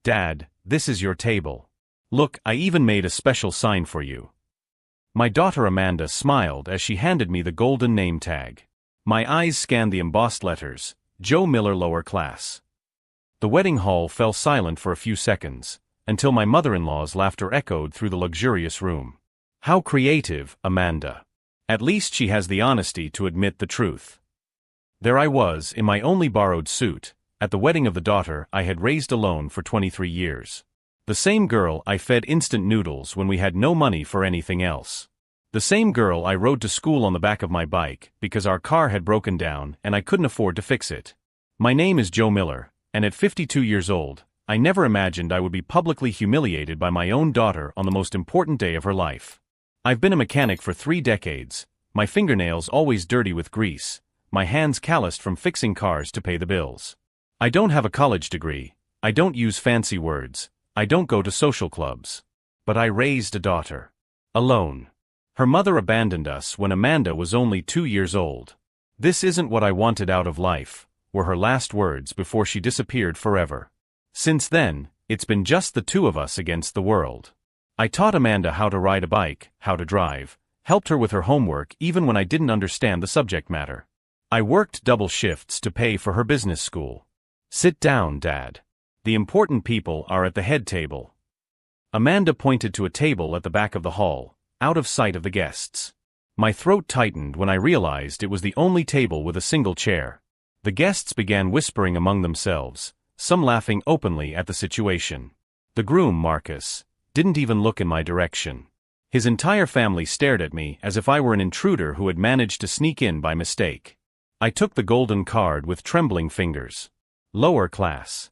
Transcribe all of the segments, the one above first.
Dad, this is your table. Look, I even made a special sign for you. My daughter Amanda smiled as she handed me the golden name tag. My eyes scanned the embossed letters, Joe Miller Lower Class. The wedding hall fell silent for a few seconds, until my mother-in-law's laughter echoed through the luxurious room. How creative, Amanda. At least she has the honesty to admit the truth. There I was, in my only borrowed suit, at the wedding of the daughter I had raised alone for 23 years. The same girl I fed instant noodles when we had no money for anything else. The same girl I rode to school on the back of my bike because our car had broken down and I couldn't afford to fix it. My name is Joe Miller, and at 52 years old, I never imagined I would be publicly humiliated by my own daughter on the most important day of her life. I've been a mechanic for 3 decades, my fingernails always dirty with grease, my hands calloused from fixing cars to pay the bills. I don't have a college degree, I don't use fancy words, I don't go to social clubs. But I raised a daughter. Alone. Her mother abandoned us when Amanda was only 2 years old. This isn't what I wanted out of life, were her last words before she disappeared forever. Since then, it's been just the two of us against the world. I taught Amanda how to ride a bike, how to drive, helped her with her homework even when I didn't understand the subject matter. I worked double shifts to pay for her business school. Sit down, Dad. The important people are at the head table. Amanda pointed to a table at the back of the hall, out of sight of the guests. My throat tightened when I realized it was the only table with a single chair. The guests began whispering among themselves, some laughing openly at the situation. The groom, Marcus, didn't even look in my direction. His entire family stared at me as if I were an intruder who had managed to sneak in by mistake. I took the golden card with trembling fingers. Lower class.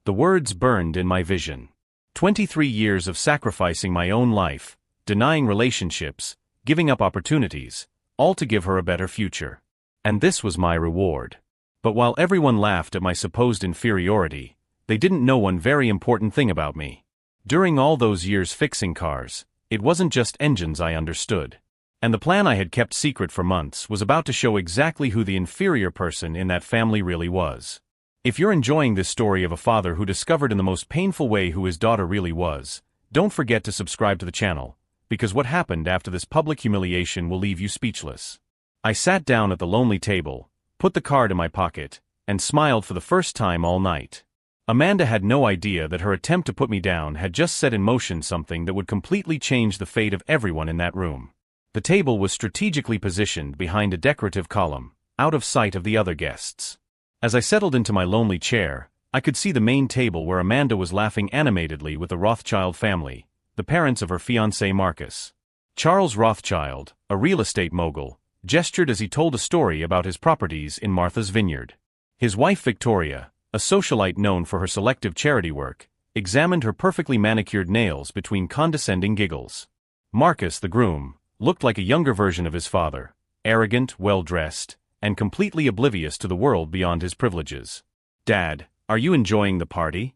The words burned in my vision. 23 years of sacrificing my own life, denying relationships, giving up opportunities, all to give her a better future. And this was my reward. But while everyone laughed at my supposed inferiority, they didn't know one very important thing about me. During all those years fixing cars, it wasn't just engines I understood. And the plan I had kept secret for months was about to show exactly who the inferior person in that family really was. If you're enjoying this story of a father who discovered in the most painful way who his daughter really was, don't forget to subscribe to the channel, because what happened after this public humiliation will leave you speechless. I sat down at the lonely table, put the card in my pocket, and smiled for the first time all night. Amanda had no idea that her attempt to put me down had just set in motion something that would completely change the fate of everyone in that room. The table was strategically positioned behind a decorative column, out of sight of the other guests. As I settled into my lonely chair, I could see the main table where Amanda was laughing animatedly with the Rothschild family, the parents of her fiancé Marcus. Charles Rothschild, a real estate mogul, gestured as he told a story about his properties in Martha's Vineyard. His wife Victoria, a socialite known for her selective charity work, examined her perfectly manicured nails between condescending giggles. Marcus, the groom, looked like a younger version of his father, arrogant, well-dressed, and completely oblivious to the world beyond his privileges. Dad, are you enjoying the party?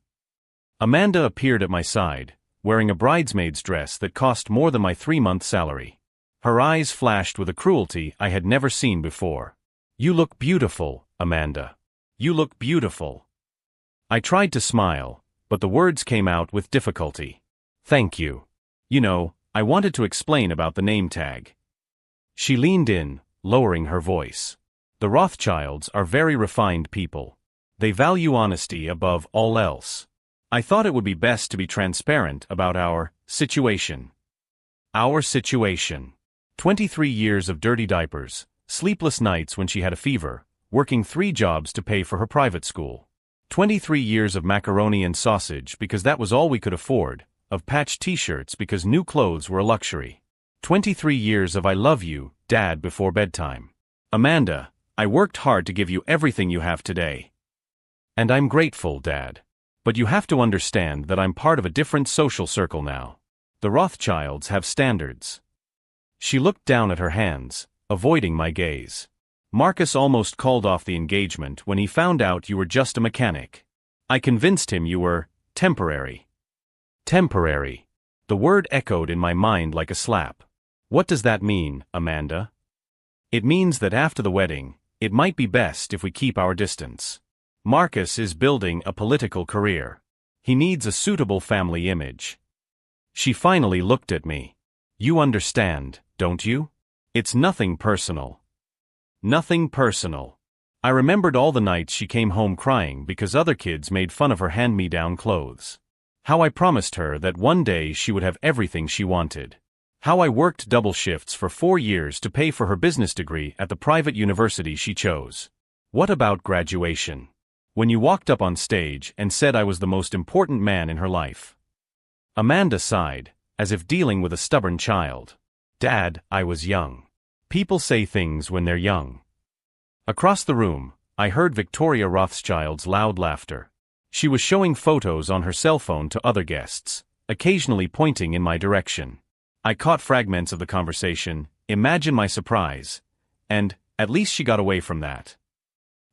Amanda appeared at my side, wearing a bridesmaid's dress that cost more than my 3-month salary. Her eyes flashed with a cruelty I had never seen before. You look beautiful, Amanda. You look beautiful. I tried to smile, but the words came out with difficulty. Thank you. You know, I wanted to explain about the name tag. She leaned in, lowering her voice. The Rothschilds are very refined people. They value honesty above all else. I thought it would be best to be transparent about our situation. Our situation. 23 years of dirty diapers, sleepless nights when she had a fever, working 3 jobs to pay for her private school. 23 years of macaroni and sausage because that was all we could afford, of patched t-shirts because new clothes were a luxury. 23 years of I love you, Dad, before bedtime. Amanda, I worked hard to give you everything you have today. And I'm grateful, Dad. But you have to understand that I'm part of a different social circle now. The Rothschilds have standards. She looked down at her hands, avoiding my gaze. Marcus almost called off the engagement when he found out you were just a mechanic. I convinced him you were temporary. Temporary. The word echoed in my mind like a slap. What does that mean, Amanda? It means that after the wedding, it might be best if we keep our distance. Marcus is building a political career. He needs a suitable family image. She finally looked at me. You understand, don't you? It's nothing personal. Nothing personal. I remembered all the nights she came home crying because other kids made fun of her hand-me-down clothes. How I promised her that one day she would have everything she wanted. How I worked double shifts for 4 years to pay for her business degree at the private university she chose. What about graduation? When you walked up on stage and said I was the most important man in her life. Amanda sighed, as if dealing with a stubborn child. Dad, I was young. People say things when they're young. Across the room, I heard Victoria Rothschild's loud laughter. She was showing photos on her cell phone to other guests, occasionally pointing in my direction. I caught fragments of the conversation, imagine my surprise, and, at least she got away from that.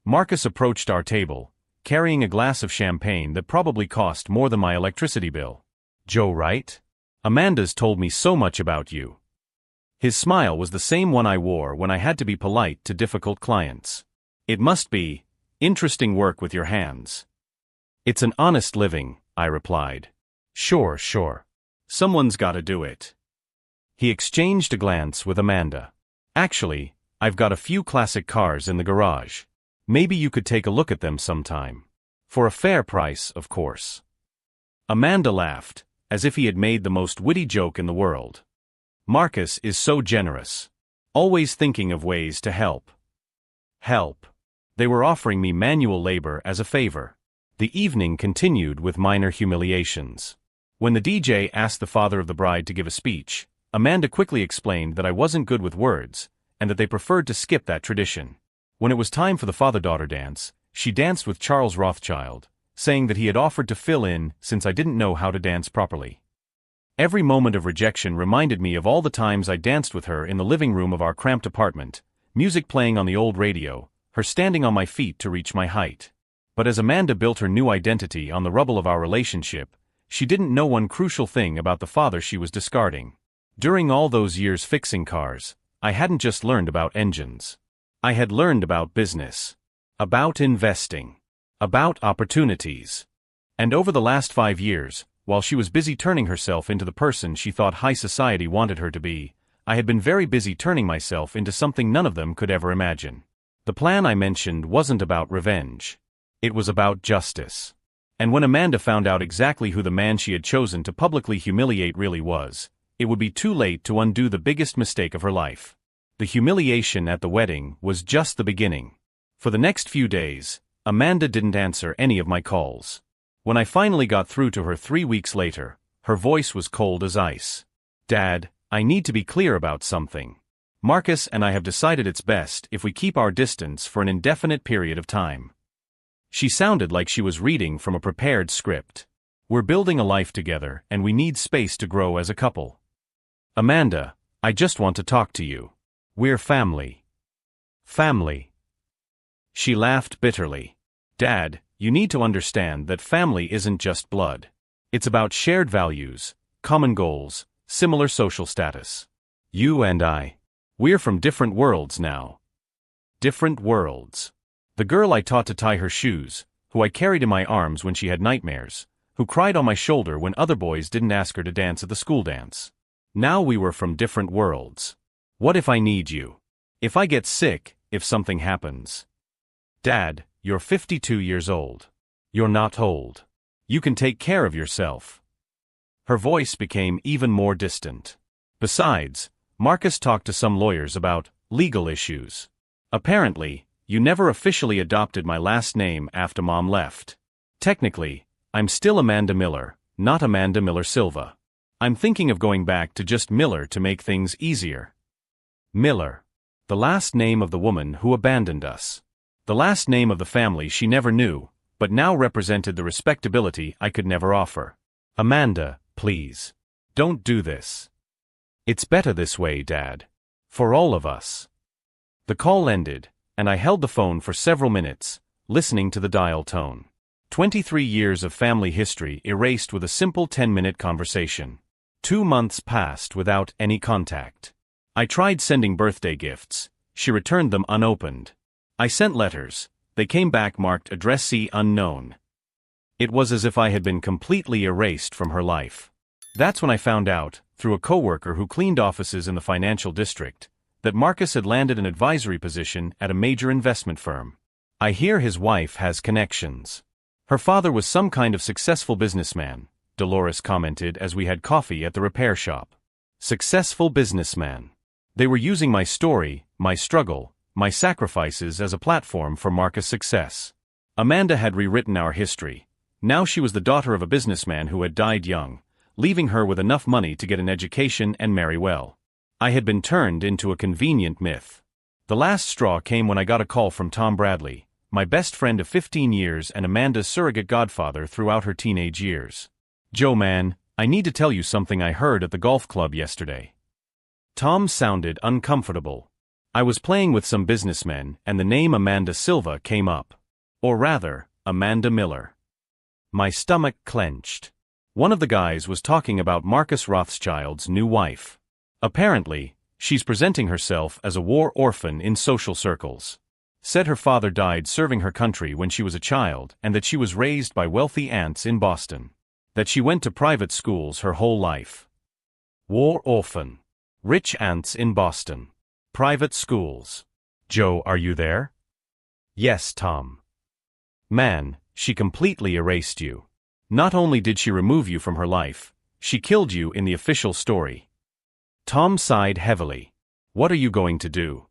Marcus approached our table, carrying a glass of champagne that probably cost more than my electricity bill. Joe, right? Amanda's told me so much about you. His smile was the same one I wore when I had to be polite to difficult clients. It must be interesting work with your hands. It's an honest living, I replied. Sure. Someone's gotta do it. He exchanged a glance with Amanda. Actually, I've got a few classic cars in the garage. Maybe you could take a look at them sometime. For a fair price, of course. Amanda laughed, as if he had made the most witty joke in the world. Marcus is so generous. Always thinking of ways to help. Help. They were offering me manual labor as a favor. The evening continued with minor humiliations. When the DJ asked the father of the bride to give a speech, Amanda quickly explained that I wasn't good with words, and that they preferred to skip that tradition. When it was time for the father-daughter dance, she danced with Charles Rothschild, saying that he had offered to fill in since I didn't know how to dance properly. Every moment of rejection reminded me of all the times I danced with her in the living room of our cramped apartment, music playing on the old radio, her standing on my feet to reach my height. But as Amanda built her new identity on the rubble of our relationship, she didn't know one crucial thing about the father she was discarding. During all those years fixing cars, I hadn't just learned about engines. I had learned about business. About investing. About opportunities. And over the last 5 years, while she was busy turning herself into the person she thought high society wanted her to be, I had been very busy turning myself into something none of them could ever imagine. The plan I mentioned wasn't about revenge. It was about justice. And when Amanda found out exactly who the man she had chosen to publicly humiliate really was, it would be too late to undo the biggest mistake of her life. The humiliation at the wedding was just the beginning. For the next few days, Amanda didn't answer any of my calls. When I finally got through to her 3 weeks later, her voice was cold as ice. Dad, I need to be clear about something. Marcus and I have decided it's best if we keep our distance for an indefinite period of time. She sounded like she was reading from a prepared script. We're building a life together and we need space to grow as a couple. Amanda, I just want to talk to you. We're family. Family. She laughed bitterly. Dad, you need to understand that family isn't just blood. It's about shared values, common goals, similar social status. You and I. We're from different worlds now. Different worlds. The girl I taught to tie her shoes, who I carried in my arms when she had nightmares, who cried on my shoulder when other boys didn't ask her to dance at the school dance. Now we were from different worlds. What if I need you? If I get sick, if something happens? Dad, you're 52 years old. You're not old. You can take care of yourself. Her voice became even more distant. Besides, Marcus talked to some lawyers about legal issues. Apparently, you never officially adopted my last name after Mom left. Technically, I'm still Amanda Miller, not Amanda Miller Silva. I'm thinking of going back to just Miller to make things easier. Miller. The last name of the woman who abandoned us. The last name of the family she never knew, but now represented the respectability I could never offer. Amanda, please. Don't do this. It's better this way, Dad. For all of us. The call ended, and I held the phone for several minutes, listening to the dial tone. 23 years of family history erased with a simple 10-minute conversation. 2 months passed without any contact. I tried sending birthday gifts. She returned them unopened. I sent letters. They came back marked addressee unknown. It was as if I had been completely erased from her life. That's when I found out, through a coworker who cleaned offices in the financial district, that Marcus had landed an advisory position at a major investment firm. I hear his wife has connections. Her father was some kind of successful businessman, Dolores commented as we had coffee at the repair shop. Successful businessman. They were using my story, my struggle, my sacrifices as a platform for Marcus' success. Amanda had rewritten our history. Now she was the daughter of a businessman who had died young, leaving her with enough money to get an education and marry well. I had been turned into a convenient myth. The last straw came when I got a call from Tom Bradley, my best friend of 15 years and Amanda's surrogate godfather throughout her teenage years. "Joe man, I need to tell you something I heard at the golf club yesterday." Tom sounded uncomfortable. I was playing with some businessmen and the name Amanda Silva came up. Or rather, Amanda Miller. My stomach clenched. One of the guys was talking about Marcus Rothschild's new wife. Apparently, she's presenting herself as a war orphan in social circles. Said her father died serving her country when she was a child and that she was raised by wealthy aunts in Boston. That she went to private schools her whole life. War orphan. Rich aunts in Boston. Private schools. Joe, are you there? Yes, Tom. Man, she completely erased you. Not only did she remove you from her life, she killed you in the official story. Tom sighed heavily. What are you going to do?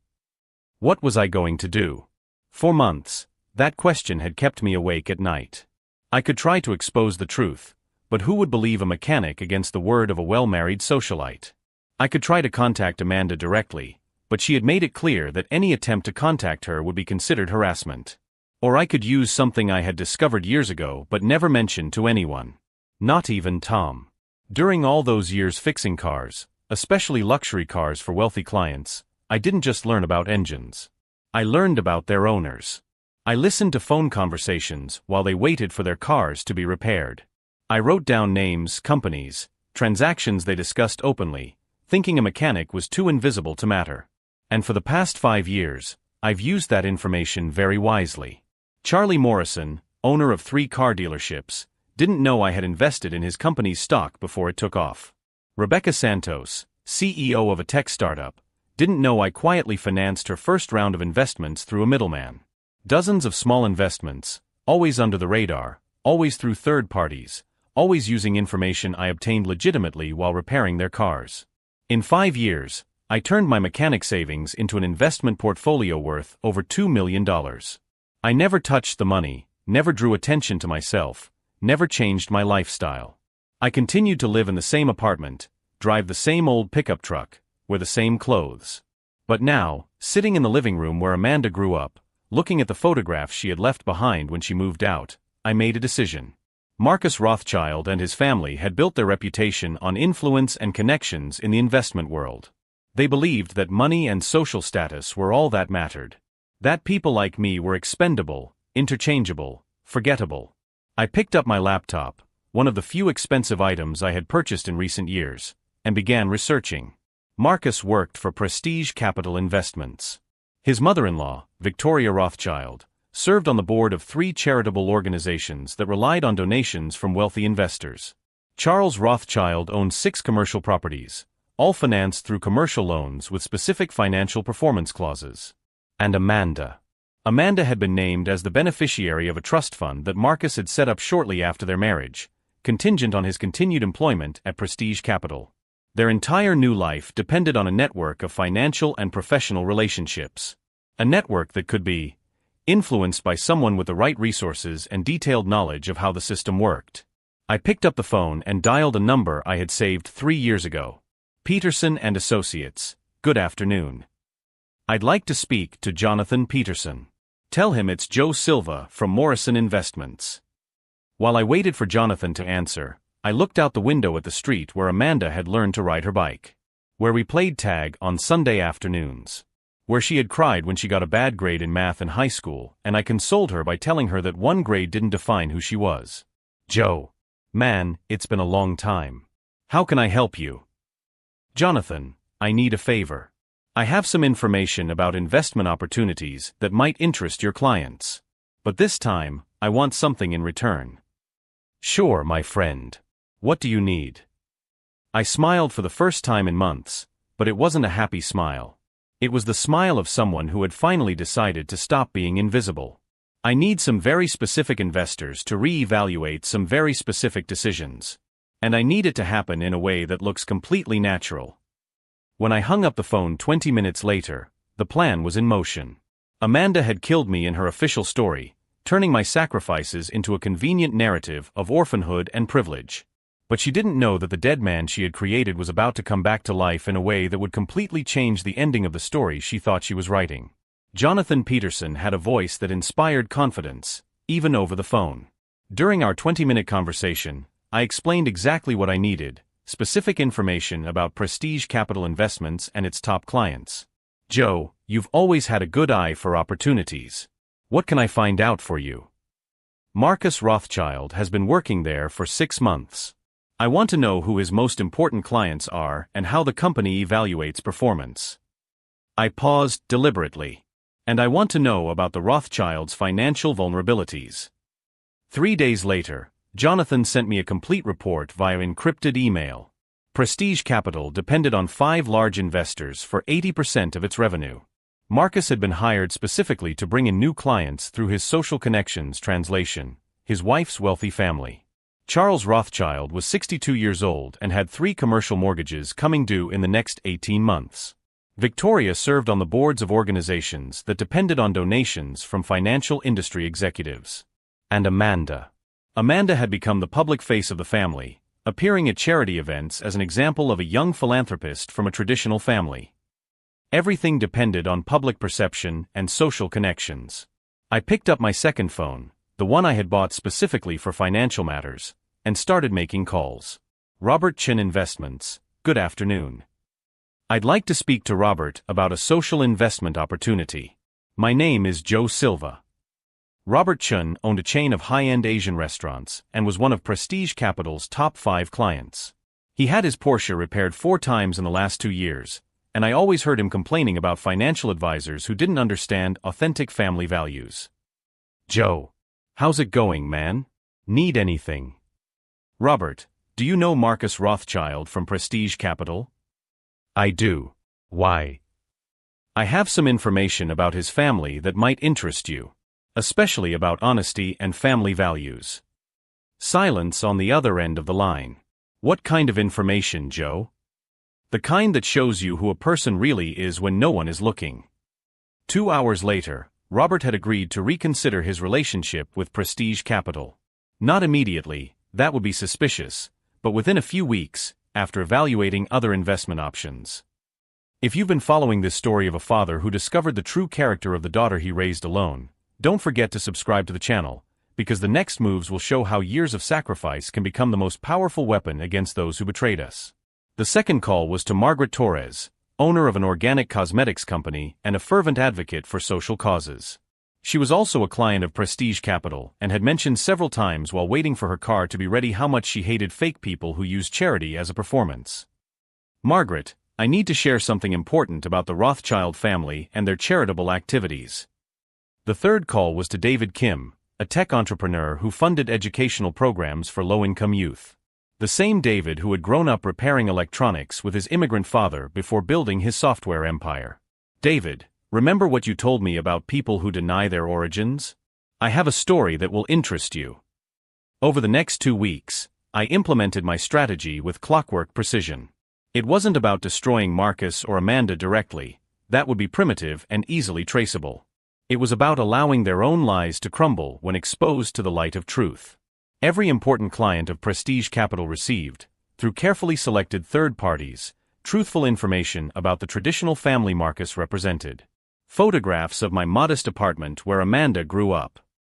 What was I going to do? For months, that question had kept me awake at night. I could try to expose the truth, but who would believe a mechanic against the word of a well-married socialite? I could try to contact Amanda directly, but she had made it clear that any attempt to contact her would be considered harassment. Or I could use something I had discovered years ago but never mentioned to anyone. Not even Tom. During all those years fixing cars, especially luxury cars for wealthy clients, I didn't just learn about engines. I learned about their owners. I listened to phone conversations while they waited for their cars to be repaired. I wrote down names, companies, transactions they discussed openly, thinking a mechanic was too invisible to matter. And for the past 5 years, I've used that information very wisely. Charlie Morrison, owner of 3 car dealerships, didn't know I had invested in his company's stock before it took off. Rebecca Santos, CEO of a tech startup, didn't know I quietly financed her first round of investments through a middleman. Dozens of small investments, always under the radar, always through third parties, always using information I obtained legitimately while repairing their cars. In 5 years, I turned my mechanic savings into an investment portfolio worth over $2 million. I never touched the money, never drew attention to myself, never changed my lifestyle. I continued to live in the same apartment, drive the same old pickup truck, wear the same clothes. But now, sitting in the living room where Amanda grew up, looking at the photographs she had left behind when she moved out, I made a decision. Marcus Rothschild and his family had built their reputation on influence and connections in the investment world. They believed that money and social status were all that mattered. That people like me were expendable, interchangeable, forgettable. I picked up my laptop, one of the few expensive items I had purchased in recent years, and began researching. Marcus worked for Prestige Capital Investments. His mother-in-law, Victoria Rothschild, served on the board of 3 charitable organizations that relied on donations from wealthy investors. Charles Rothschild owned 6 commercial properties, all financed through commercial loans with specific financial performance clauses. And Amanda. Amanda had been named as the beneficiary of a trust fund that Marcus had set up shortly after their marriage, contingent on his continued employment at Prestige Capital. Their entire new life depended on a network of financial and professional relationships. A network that could be influenced by someone with the right resources and detailed knowledge of how the system worked. I picked up the phone and dialed a number I had saved 3 years ago. Peterson and Associates, good afternoon. I'd like to speak to Jonathan Peterson. Tell him it's Joe Silva from Morrison Investments. While I waited for Jonathan to answer, I looked out the window at the street where Amanda had learned to ride her bike. Where we played tag on Sunday afternoons. Where she had cried when she got a bad grade in math in high school, and I consoled her by telling her that one grade didn't define who she was. Joe. Man, it's been a long time. How can I help you? Jonathan, I need a favor. I have some information about investment opportunities that might interest your clients. But this time, I want something in return. Sure, my friend. What do you need? I smiled for the first time in months, but it wasn't a happy smile. It was the smile of someone who had finally decided to stop being invisible. I need some very specific investors to re-evaluate some very specific decisions. And I need it to happen in a way that looks completely natural. When I hung up the phone 20 minutes later, the plan was in motion. Amanda had killed me in her official story, turning my sacrifices into a convenient narrative of orphanhood and privilege. But she didn't know that the dead man she had created was about to come back to life in a way that would completely change the ending of the story she thought she was writing. Jonathan Peterson had a voice that inspired confidence, even over the phone. During our 20-minute conversation, I explained exactly what I needed, specific information about Prestige Capital Investments and its top clients. Joe, you've always had a good eye for opportunities. What can I find out for you? Marcus Rothschild has been working there for 6 months. I want to know who his most important clients are and how the company evaluates performance. I paused deliberately. And I want to know about the Rothschilds' financial vulnerabilities. 3 days later, Jonathan sent me a complete report via encrypted email. Prestige Capital depended on 5 large investors for 80% of its revenue. Marcus had been hired specifically to bring in new clients through his social connections translation, his wife's wealthy family. Charles Rothschild was 62 years old and had 3 commercial mortgages coming due in the next 18 months. Victoria served on the boards of organizations that depended on donations from financial industry executives. And Amanda. Amanda had become the public face of the family, appearing at charity events as an example of a young philanthropist from a traditional family. Everything depended on public perception and social connections. I picked up my second phone, the one I had bought specifically for financial matters, and started making calls. Robert Chin Investments, good afternoon. I'd like to speak to Robert about a social investment opportunity. My name is Joe Silva. Robert Chun owned a chain of high-end Asian restaurants and was one of Prestige Capital's top 5 clients. He had his Porsche repaired 4 times in the last 2 years, and I always heard him complaining about financial advisors who didn't understand authentic family values. Joe. How's it going, man? Need anything? Robert, do you know Marcus Rothschild from Prestige Capital? I do. Why? I have some information about his family that might interest you, especially about honesty and family values. Silence on the other end of the line. What kind of information, Joe? The kind that shows you who a person really is when no one is looking. 2 hours later, Robert had agreed to reconsider his relationship with Prestige Capital. Not immediately, that would be suspicious, but within a few weeks, after evaluating other investment options. If you've been following this story of a father who discovered the true character of the daughter he raised alone, don't forget to subscribe to the channel, because the next moves will show how years of sacrifice can become the most powerful weapon against those who betrayed us. The second call was to Margaret Torres, owner of an organic cosmetics company and a fervent advocate for social causes. She was also a client of Prestige Capital and had mentioned several times while waiting for her car to be ready how much she hated fake people who use charity as a performance. Margaret, I need to share something important about the Rothschild family and their charitable activities. The third call was to David Kim, a tech entrepreneur who funded educational programs for low-income youth. The same David who had grown up repairing electronics with his immigrant father before building his software empire. David, remember what you told me about people who deny their origins? I have a story that will interest you. Over the next 2 weeks, I implemented my strategy with clockwork precision. It wasn't about destroying Marcus or Amanda directly, that would be primitive and easily traceable. It was about allowing their own lies to crumble when exposed to the light of truth. Every important client of Prestige Capital received, through carefully selected third parties, truthful information about the traditional family Marcus represented. Photographs of my modest apartment where Amanda grew up.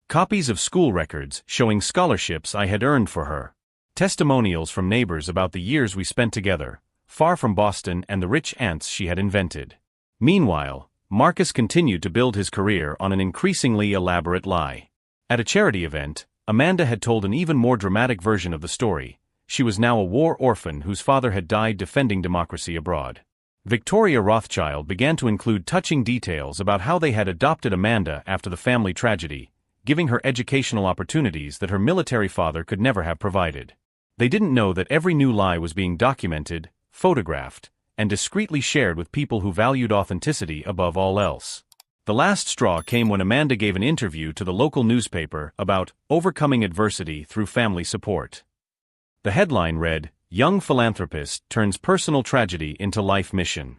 Copies of school records showing scholarships I had earned for her. Testimonials from neighbors about the years we spent together, far from Boston and the rich aunts she had invented. Meanwhile, Marcus continued to build his career on an increasingly elaborate lie. At a charity event, Amanda had told an even more dramatic version of the story. She was now a war orphan whose father had died defending democracy abroad. Victoria Rothschild began to include touching details about how they had adopted Amanda after the family tragedy, giving her educational opportunities that her military father could never have provided. They didn't know that every new lie was being documented, photographed, and discreetly shared with people who valued authenticity above all else. The last straw came when Amanda gave an interview to the local newspaper about overcoming adversity through family support. The headline read, "Young Philanthropist Turns Personal Tragedy into Life Mission."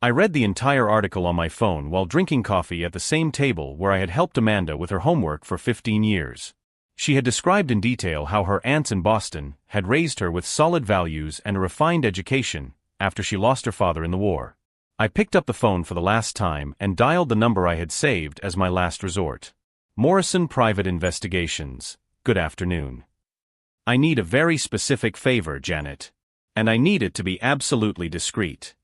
I read the entire article on my phone while drinking coffee at the same table where I had helped Amanda with her homework for 15 years. She had described in detail how her aunts in Boston had raised her with solid values and a refined education after she lost her father in the war. I picked up the phone for the last time and dialed the number I had saved as my last resort. Morrison Private Investigations. Good afternoon. I need a very specific favor, Janet. And I need it to be absolutely discreet.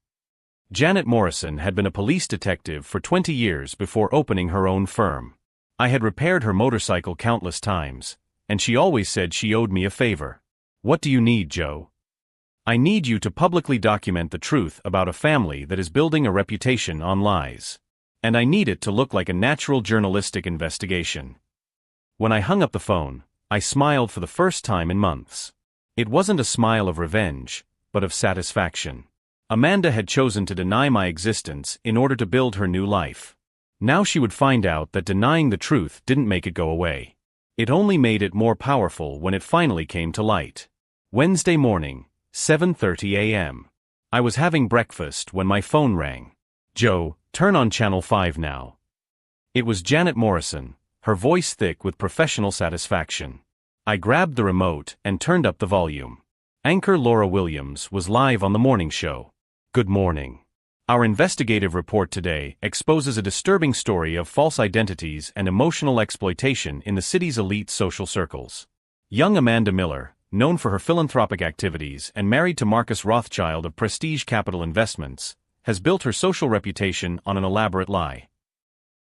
Janet Morrison had been a police detective for 20 years before opening her own firm. I had repaired her motorcycle countless times, and she always said she owed me a favor. What do you need, Joe? I need you to publicly document the truth about a family that is building a reputation on lies. And I need it to look like a natural journalistic investigation. When I hung up the phone, I smiled for the first time in months. It wasn't a smile of revenge, but of satisfaction. Amanda had chosen to deny my existence in order to build her new life. Now she would find out that denying the truth didn't make it go away. It only made it more powerful when it finally came to light. Wednesday morning, 7:30 a.m. I was having breakfast when my phone rang. "Joe, turn on Channel 5 now." It was Janet Morrison, her voice thick with professional satisfaction. I grabbed the remote and turned up the volume. Anchor Laura Williams was live on the morning show. Good morning. Our investigative report today exposes a disturbing story of false identities and emotional exploitation in the city's elite social circles. Young Amanda Miller, known for her philanthropic activities and married to Marcus Rothschild of Prestige Capital Investments, has built her social reputation on an elaborate lie.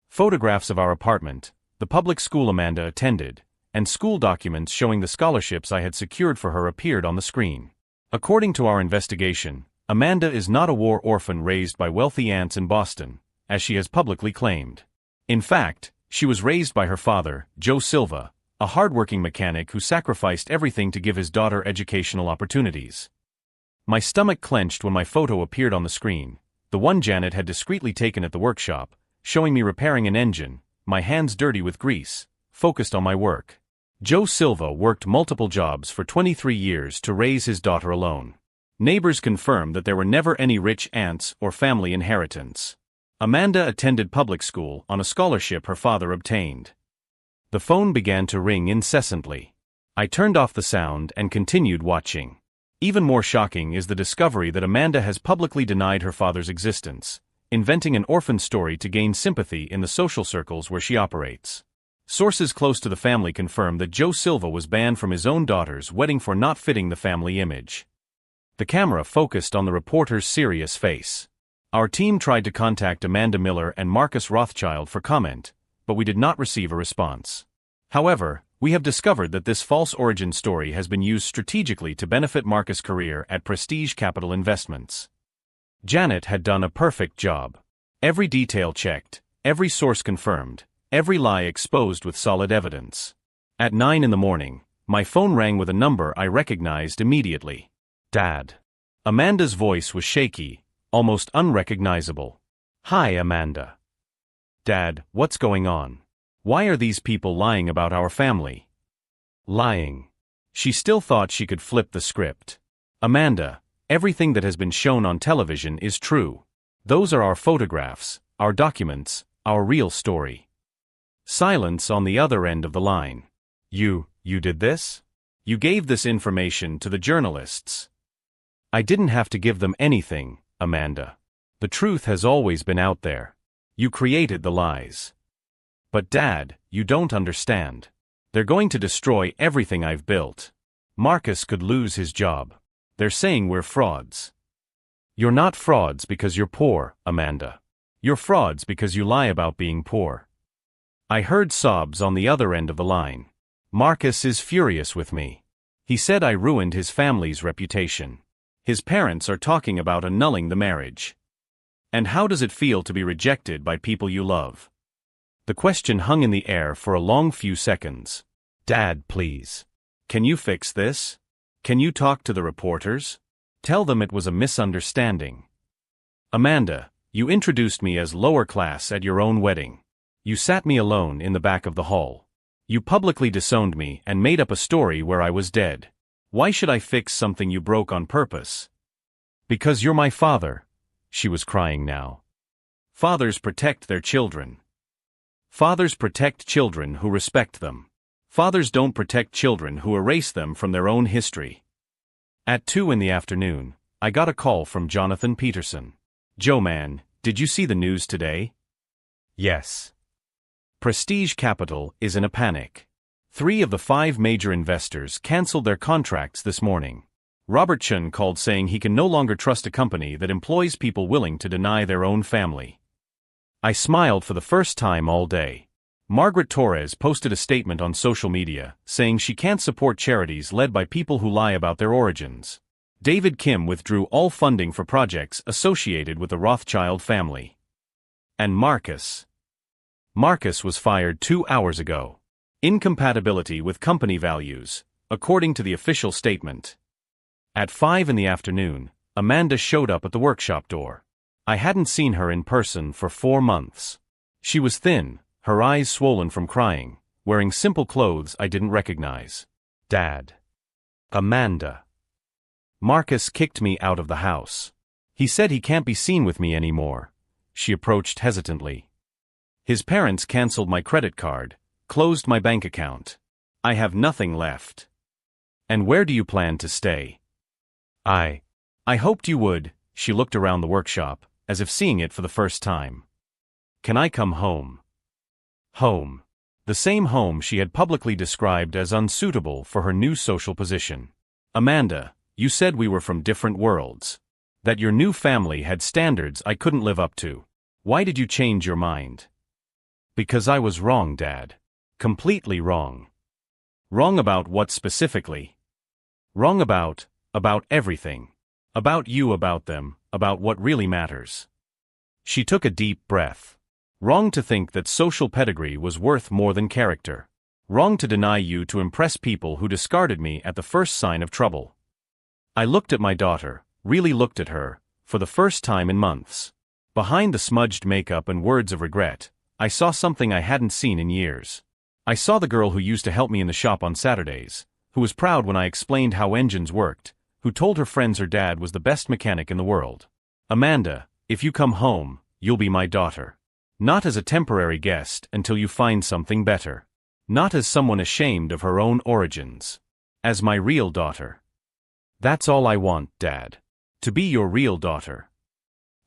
Photographs of our apartment, the public school Amanda attended, and school documents showing the scholarships I had secured for her appeared on the screen. According to our investigation, Amanda is not a war orphan raised by wealthy aunts in Boston, as she has publicly claimed. In fact, she was raised by her father, Joe Silva, a hardworking mechanic who sacrificed everything to give his daughter educational opportunities. My stomach clenched when my photo appeared on the screen, the one Janet had discreetly taken at the workshop, showing me repairing an engine, my hands dirty with grease, focused on my work. Joe Silva worked multiple jobs for 23 years to raise his daughter alone. Neighbors confirmed that there were never any rich aunts or family inheritance. Amanda attended public school on a scholarship her father obtained. The phone began to ring incessantly. I turned off the sound and continued watching. Even more shocking is the discovery that Amanda has publicly denied her father's existence, inventing an orphan story to gain sympathy in the social circles where she operates. Sources close to the family confirm that Joe Silva was banned from his own daughter's wedding for not fitting the family image. The camera focused on the reporter's serious face. Our team tried to contact Amanda Miller and Marcus Rothschild for comment, but we did not receive a response. However, we have discovered that this false origin story has been used strategically to benefit Marcus' career at Prestige Capital Investments. Janet had done a perfect job. Every detail checked, every source confirmed, every lie exposed with solid evidence. At 9 in the morning, my phone rang with a number I recognized immediately. Dad. Amanda's voice was shaky, almost unrecognizable. "Hi, Amanda." "Dad, what's going on? Why are these people lying about our family?" Lying. She still thought she could flip the script. "Amanda, everything that has been shown on television is true. Those are our photographs, our documents, our real story." Silence on the other end of the line. You did this? You gave this information to the journalists." "I didn't have to give them anything, Amanda. The truth has always been out there. You created the lies." "But Dad, you don't understand. They're going to destroy everything I've built. Marcus could lose his job. They're saying we're frauds." "You're not frauds because you're poor, Amanda. You're frauds because you lie about being poor." I heard sobs on the other end of the line. "Marcus is furious with me. He said I ruined his family's reputation. His parents are talking about annulling the marriage. And how does it feel to be rejected by people you love?" The question hung in the air for a long few seconds. Dad, please. Can you fix this? Can you talk to the reporters? Tell them it was a misunderstanding. Amanda, you introduced me as lower class at your own wedding. You sat me alone in the back of the hall. You publicly disowned me and made up a story where I was dead. Why should I fix something you broke on purpose? Because you're my father. She was crying now. Fathers protect their children. Fathers protect children who respect them. Fathers don't protect children who erase them from their own history. At 2 in the afternoon, I got a call from Jonathan Peterson. Joe man, did you see the news today? Yes. Prestige Capital is in a panic. 3 of the 5 major investors canceled their contracts this morning. Robert Chun called saying he can no longer trust a company that employs people willing to deny their own family. I smiled for the first time all day. Margaret Torres posted a statement on social media, saying she can't support charities led by people who lie about their origins. David Kim withdrew all funding for projects associated with the Rothschild family. And Marcus was fired 2 hours ago. Incompatibility with company values, according to the official statement. At 5 in the afternoon, Amanda showed up at the workshop door. I hadn't seen her in person for 4 months. She was thin, her eyes swollen from crying, wearing simple clothes I didn't recognize. Dad. Amanda. Marcus kicked me out of the house. He said he can't be seen with me anymore. She approached hesitantly. His parents canceled my credit card, closed my bank account. I have nothing left. And where do you plan to stay? I hoped you would. She looked around the workshop, as if seeing it for the first time. Can I come home? Home. The same home she had publicly described as unsuitable for her new social position. Amanda, you said we were from different worlds. That your new family had standards I couldn't live up to. Why did you change your mind? Because I was wrong, Dad. Completely wrong. Wrong about what specifically? Wrong about everything. About you, about them, about what really matters. She took a deep breath. Wrong to think that social pedigree was worth more than character. Wrong to deny you to impress people who discarded me at the first sign of trouble. I looked at my daughter, really looked at her, for the first time in months. Behind the smudged makeup and words of regret, I saw something I hadn't seen in years. I saw the girl who used to help me in the shop on Saturdays, who was proud when I explained how engines worked, who told her friends her dad was the best mechanic in the world. Amanda, if you come home, you'll be my daughter. Not as a temporary guest until you find something better. Not as someone ashamed of her own origins. As my real daughter. That's all I want, Dad. To be your real daughter.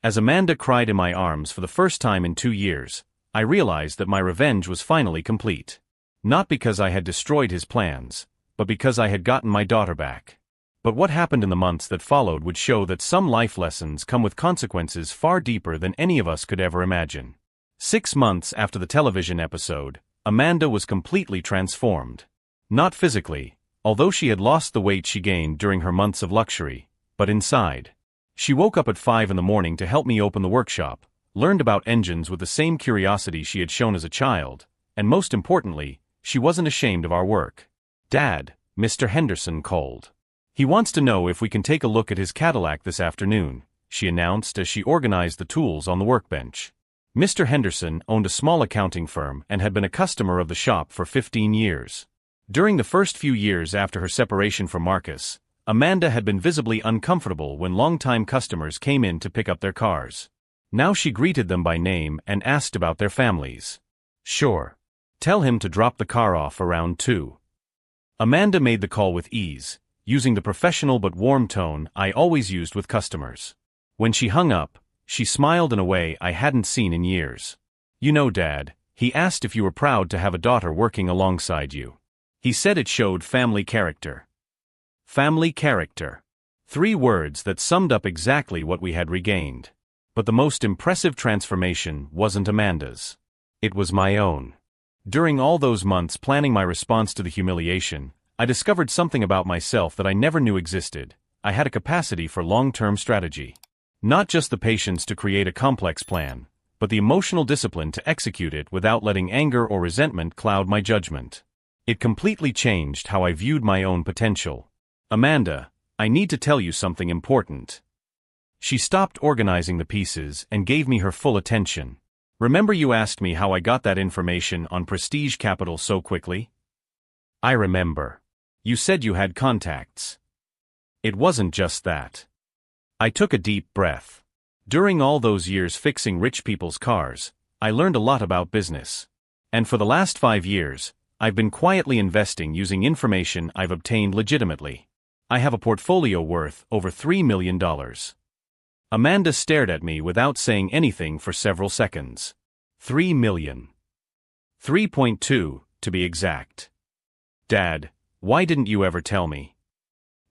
As Amanda cried in my arms for the first time in 2 years, I realized that my revenge was finally complete. Not because I had destroyed his plans, but because I had gotten my daughter back. But what happened in the months that followed would show that some life lessons come with consequences far deeper than any of us could ever imagine. 6 months after the television episode, Amanda was completely transformed. Not physically, although she had lost the weight she gained during her months of luxury, but inside. She woke up at 5 in the morning to help me open the workshop, learned about engines with the same curiosity she had shown as a child, and most importantly, she wasn't ashamed of our work. Dad, Mr. Henderson called. He wants to know if we can take a look at his Cadillac this afternoon, she announced as she organized the tools on the workbench. Mr. Henderson owned a small accounting firm and had been a customer of the shop for 15 years. During the first few years after her separation from Marcus, Amanda had been visibly uncomfortable when longtime customers came in to pick up their cars. Now she greeted them by name and asked about their families. Sure. Tell him to drop the car off around 2. Amanda made the call with ease, using the professional but warm tone I always used with customers. When she hung up, she smiled in a way I hadn't seen in years. You know, Dad, he asked if you were proud to have a daughter working alongside you. He said it showed family character. Family character. 3 words that summed up exactly what we had regained. But the most impressive transformation wasn't Amanda's. It was my own. During all those months planning my response to the humiliation, I discovered something about myself that I never knew existed. I had a capacity for long-term strategy. Not just the patience to create a complex plan, but the emotional discipline to execute it without letting anger or resentment cloud my judgment. It completely changed how I viewed my own potential. Amanda, I need to tell you something important. She stopped organizing the pieces and gave me her full attention. Remember you asked me how I got that information on Prestige Capital so quickly? I remember. You said you had contacts. It wasn't just that. I took a deep breath. During all those years fixing rich people's cars, I learned a lot about business. And for the last 5 years, I've been quietly investing using information I've obtained legitimately. I have a portfolio worth over $3 million. Amanda stared at me without saying anything for several seconds. 3 million. 3.2, to be exact. Dad, why didn't you ever tell me?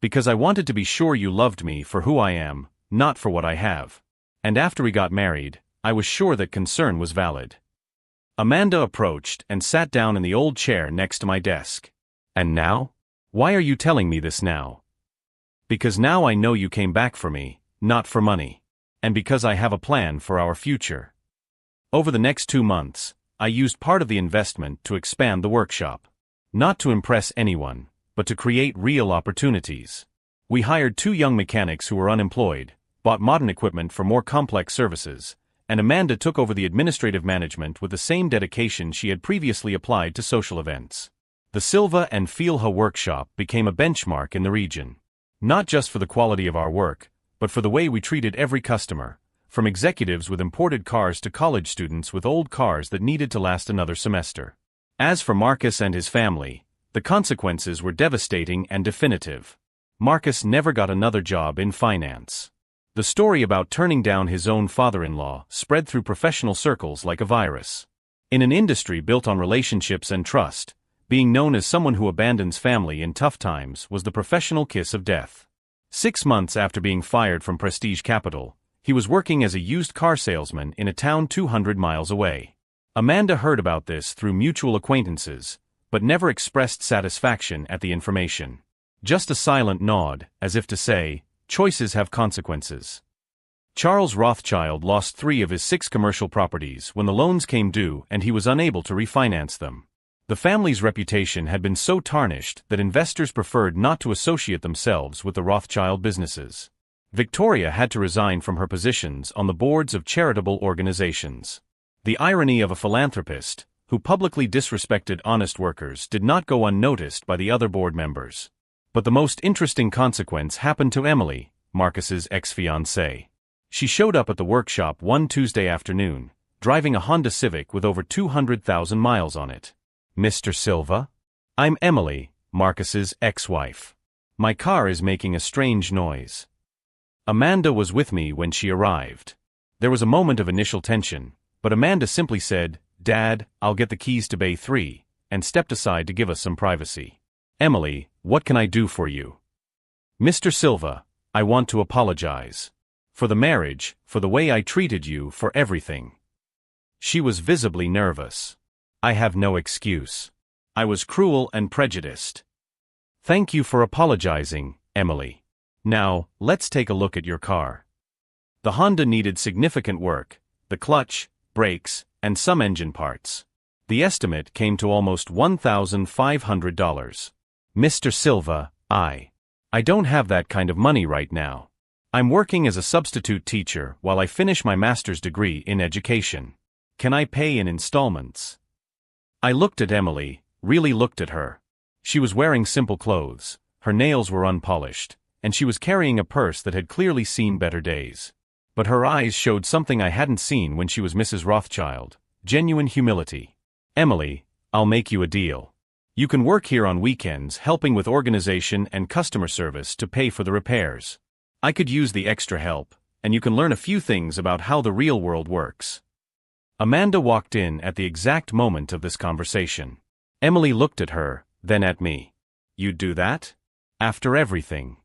Because I wanted to be sure you loved me for who I am, not for what I have. And after we got married, I was sure that concern was valid. Amanda approached and sat down in the old chair next to my desk. And now? Why are you telling me this now? Because now I know you came back for me, not for money. And because I have a plan for our future. Over the next 2 months, I used part of the investment to expand the workshop. Not to impress anyone, but to create real opportunities. We hired 2 young mechanics who were unemployed, bought modern equipment for more complex services, and Amanda took over the administrative management with the same dedication she had previously applied to social events. The Silva and Fielha workshop became a benchmark in the region. Not just for the quality of our work, but for the way we treated every customer, from executives with imported cars to college students with old cars that needed to last another semester. As for Marcus and his family, the consequences were devastating and definitive. Marcus never got another job in finance. The story about turning down his own father-in-law spread through professional circles like a virus. In an industry built on relationships and trust, being known as someone who abandons family in tough times was the professional kiss of death. 6 months after being fired from Prestige Capital, he was working as a used car salesman in a town 200 miles away. Amanda heard about this through mutual acquaintances, but never expressed satisfaction at the information. Just a silent nod, as if to say, choices have consequences. Charles Rothschild lost 3 of his 6 commercial properties when the loans came due and he was unable to refinance them. The family's reputation had been so tarnished that investors preferred not to associate themselves with the Rothschild businesses. Victoria had to resign from her positions on the boards of charitable organizations. The irony of a philanthropist, who publicly disrespected honest workers, did not go unnoticed by the other board members. But the most interesting consequence happened to Emily, Marcus's ex-fiancée. She showed up at the workshop one Tuesday afternoon, driving a Honda Civic with over 200,000 miles on it. Mr. Silva? I'm Emily, Marcus's ex-wife. My car is making a strange noise. Amanda was with me when she arrived. There was a moment of initial tension, but Amanda simply said, "Dad, I'll get the keys to Bay 3, and stepped aside to give us some privacy. Emily, what can I do for you? Mr. Silva, I want to apologize. For the marriage, for the way I treated you, for everything." She was visibly nervous. I have no excuse. I was cruel and prejudiced. Thank you for apologizing, Emily. Now, let's take a look at your car. The Honda needed significant work, the clutch, brakes, and some engine parts. The estimate came to almost $1,500. Mr. Silva, I don't have that kind of money right now. I'm working as a substitute teacher while I finish my master's degree in education. Can I pay in installments? I looked at Emily, really looked at her. She was wearing simple clothes, her nails were unpolished, and she was carrying a purse that had clearly seen better days. But her eyes showed something I hadn't seen when she was Mrs. Rothschild, genuine humility. Emily, I'll make you a deal. You can work here on weekends helping with organization and customer service to pay for the repairs. I could use the extra help, and you can learn a few things about how the real world works. Amanda walked in at the exact moment of this conversation. Emily looked at her, then at me. You'd do that? After everything?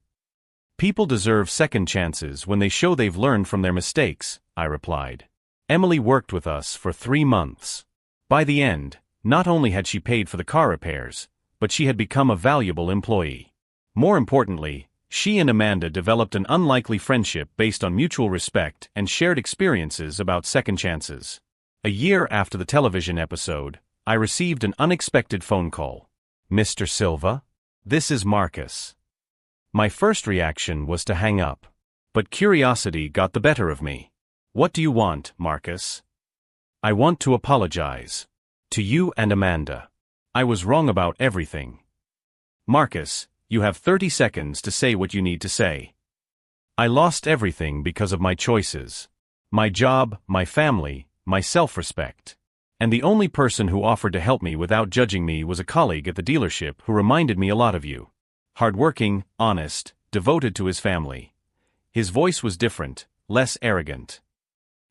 People deserve second chances when they show they've learned from their mistakes, I replied. Emily worked with us for 3 months. By the end, not only had she paid for the car repairs, but she had become a valuable employee. More importantly, She and Amanda developed an unlikely friendship based on mutual respect and shared experiences about second chances. A year after the television episode, I received an unexpected phone call. "Mr. Silva? This is Marcus." My first reaction was to hang up. But curiosity got the better of me. "What do you want, Marcus?" "I want to apologize. To you and Amanda. I was wrong about everything." "Marcus, you have 30 seconds to say what you need to say." "I lost everything because of my choices. My job, my family, my self-respect. And the only person who offered to help me without judging me was a colleague at the dealership who reminded me a lot of you. Hardworking, honest, devoted to his family." His voice was different, less arrogant.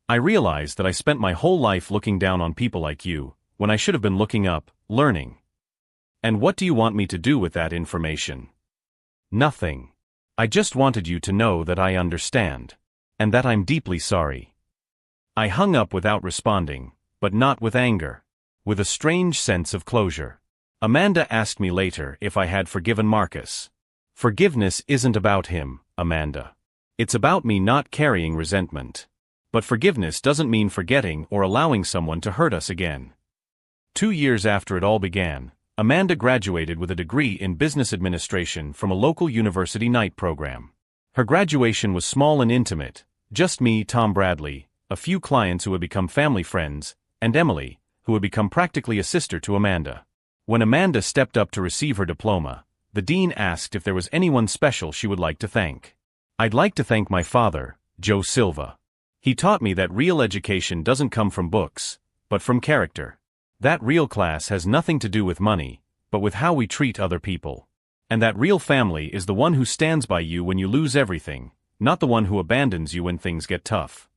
"I realized that I spent my whole life looking down on people like you, when I should have been looking up, learning. And what do you want me to do with that information?" "Nothing. I just wanted you to know that I understand. And that I'm deeply sorry." I hung up without responding, but not with anger. With a strange sense of closure. Amanda asked me later if I had forgiven Marcus. "Forgiveness isn't about him, Amanda. It's about me not carrying resentment. But forgiveness doesn't mean forgetting or allowing someone to hurt us again." 2 years after it all began, Amanda graduated with a degree in business administration from a local university night program. Her graduation was small and intimate, just me, Tom Bradley, a few clients who had become family friends, and Emily, who had become practically a sister to Amanda. When Amanda stepped up to receive her diploma, the dean asked if there was anyone special she would like to thank. "I'd like to thank my father, Joe Silva. He taught me that real education doesn't come from books, but from character. That real class has nothing to do with money, but with how we treat other people. And that real family is the one who stands by you when you lose everything, not the one who abandons you when things get tough."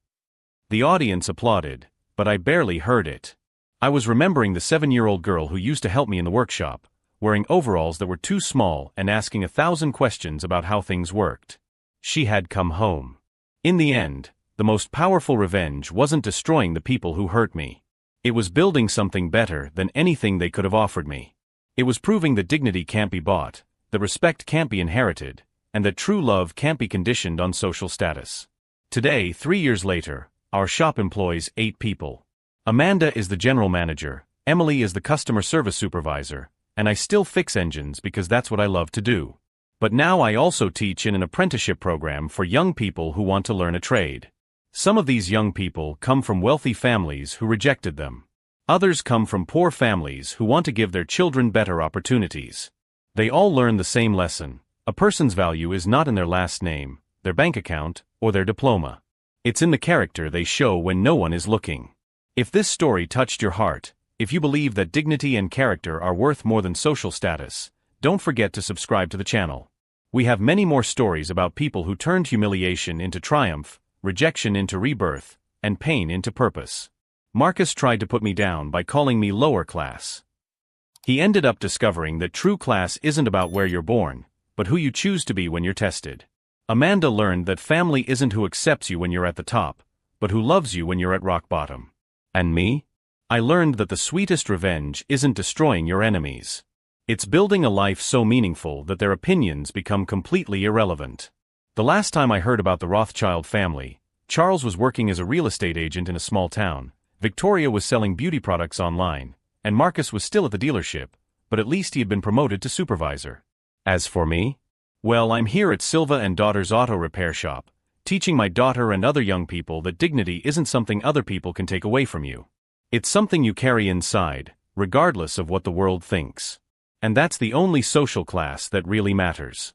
The audience applauded, but I barely heard it. I was remembering the 7-year-old girl who used to help me in the workshop, wearing overalls that were too small and asking 1,000 questions about how things worked. She had come home. In the end, the most powerful revenge wasn't destroying the people who hurt me. It was building something better than anything they could have offered me. It was proving that dignity can't be bought, that respect can't be inherited, and that true love can't be conditioned on social status. Today, 3 years later, our shop employs 8 people. Amanda is the general manager, Emily is the customer service supervisor, and I still fix engines because that's what I love to do. But now I also teach in an apprenticeship program for young people who want to learn a trade. Some of these young people come from wealthy families who rejected them. Others come from poor families who want to give their children better opportunities. They all learn the same lesson: a person's value is not in their last name, their bank account, or their diploma. It's in the character they show when no one is looking. If this story touched your heart, if you believe that dignity and character are worth more than social status, don't forget to subscribe to the channel. We have many more stories about people who turned humiliation into triumph, rejection into rebirth, and pain into purpose. Marcus tried to put me down by calling me lower class. He ended up discovering that true class isn't about where you're born, but who you choose to be when you're tested. Amanda learned that family isn't who accepts you when you're at the top, but who loves you when you're at rock bottom. And me? I learned that the sweetest revenge isn't destroying your enemies. It's building a life so meaningful that their opinions become completely irrelevant. The last time I heard about the Rothschild family, Charles was working as a real estate agent in a small town, Victoria was selling beauty products online, and Marcus was still at the dealership, but at least he had been promoted to supervisor. As for me? Well, I'm here at Silva and Daughter's auto repair shop, teaching my daughter and other young people that dignity isn't something other people can take away from you. It's something you carry inside, regardless of what the world thinks. And that's the only social class that really matters.